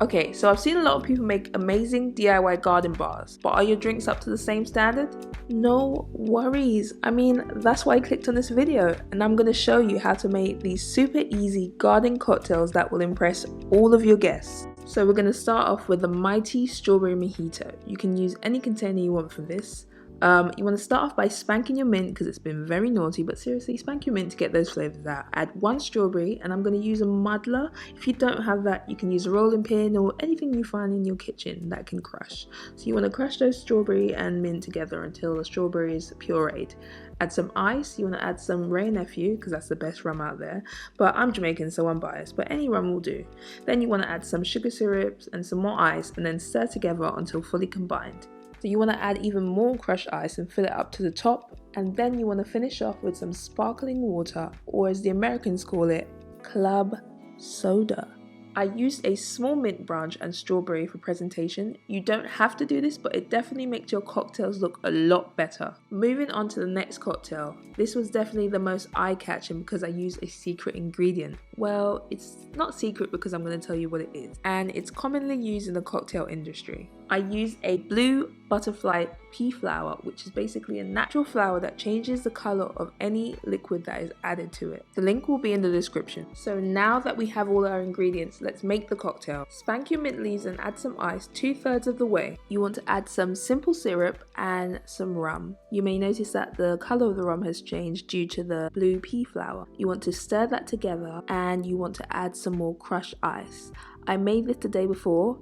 Okay, so I've seen a lot of people make amazing DIY garden bars, but are your drinks up to the same standard? No worries. I mean, that's why I clicked on this video, and I'm going to show you how to make these super easy garden cocktails that will impress all of your guests. So we're going to start off with the mighty strawberry mojito. You can use any container you want for this. You want to start off by spanking your mint because it's been very naughty, but seriously, spank your mint to get those flavors out. Add 1 strawberry, and I'm going to use a muddler. If you don't have that, you can use a rolling pin or anything you find in your kitchen that can crush. So you want to crush those strawberry and mint together until the strawberry is pureed. Add some ice. You want to add some Ray Nephew because that's the best rum out there, but I'm Jamaican so I'm biased, but any rum will do. Then you want to add some sugar syrups and some more ice, and then stir together until fully combined. So you want to add even more crushed ice and fill it up to the top, and then you want to finish off with some sparkling water, or as the Americans call it, club soda. I used a small mint branch and strawberry for presentation. You don't have to do this, but it definitely makes your cocktails look a lot better. Moving on to the next cocktail. This was definitely the most eye-catching because I used a secret ingredient. Well, it's not secret because I'm going to tell you what it is, and it's commonly used in the cocktail industry. I used a blue butterfly pea flower, which is basically a natural flower that changes the color of any liquid that is added to it. The link will be in the description. So now that we have all our ingredients, let's make the cocktail. Spank your mint leaves and add some ice 2/3 of the way. You want to add some simple syrup and some rum. You may notice that the color of the rum has changed due to the blue pea flower. You want to stir that together, and you want to add some more crushed ice. I made this the day before.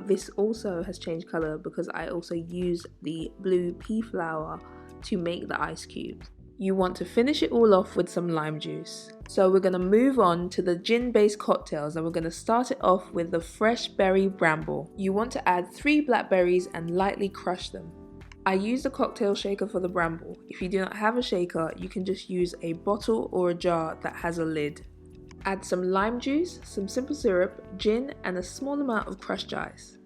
This also has changed color because I also used the blue pea flower to make the ice cubes. You want to finish it all off with some lime juice. So we're going to move on to the gin-based cocktails, and we're going to start it off with the fresh berry bramble. You want to add 3 blackberries and lightly crush them. I used a cocktail shaker for the bramble. If you do not have a shaker, you can just use a bottle or a jar that has a lid. Add some lime juice, some simple syrup, gin, and a small amount of crushed ice.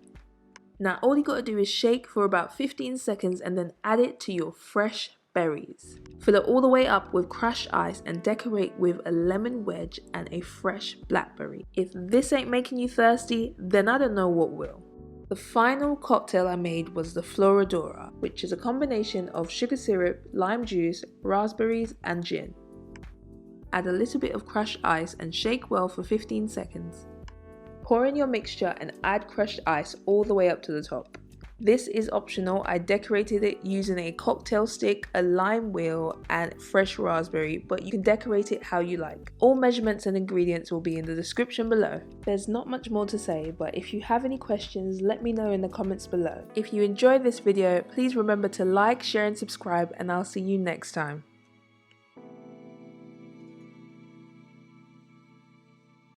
Now all you gotta do is shake for about 15 seconds and then add it to your fresh berries. Fill it all the way up with crushed ice and decorate with a lemon wedge and a fresh blackberry. If this ain't making you thirsty, then I don't know what will. The final cocktail I made was the Floradora, which is a combination of sugar syrup, lime juice, raspberries, and gin. Add a little bit of crushed ice and shake well for 15 seconds. Pour in your mixture and add crushed ice all the way up to the top. This is optional. I decorated it using a cocktail stick, a lime wheel, and fresh raspberry, but you can decorate it how you like. All measurements and ingredients will be in the description below. There's not much more to say, but if you have any questions, let me know in the comments below. If you enjoyed this video, please remember to like, share, and subscribe, and I'll see you next time.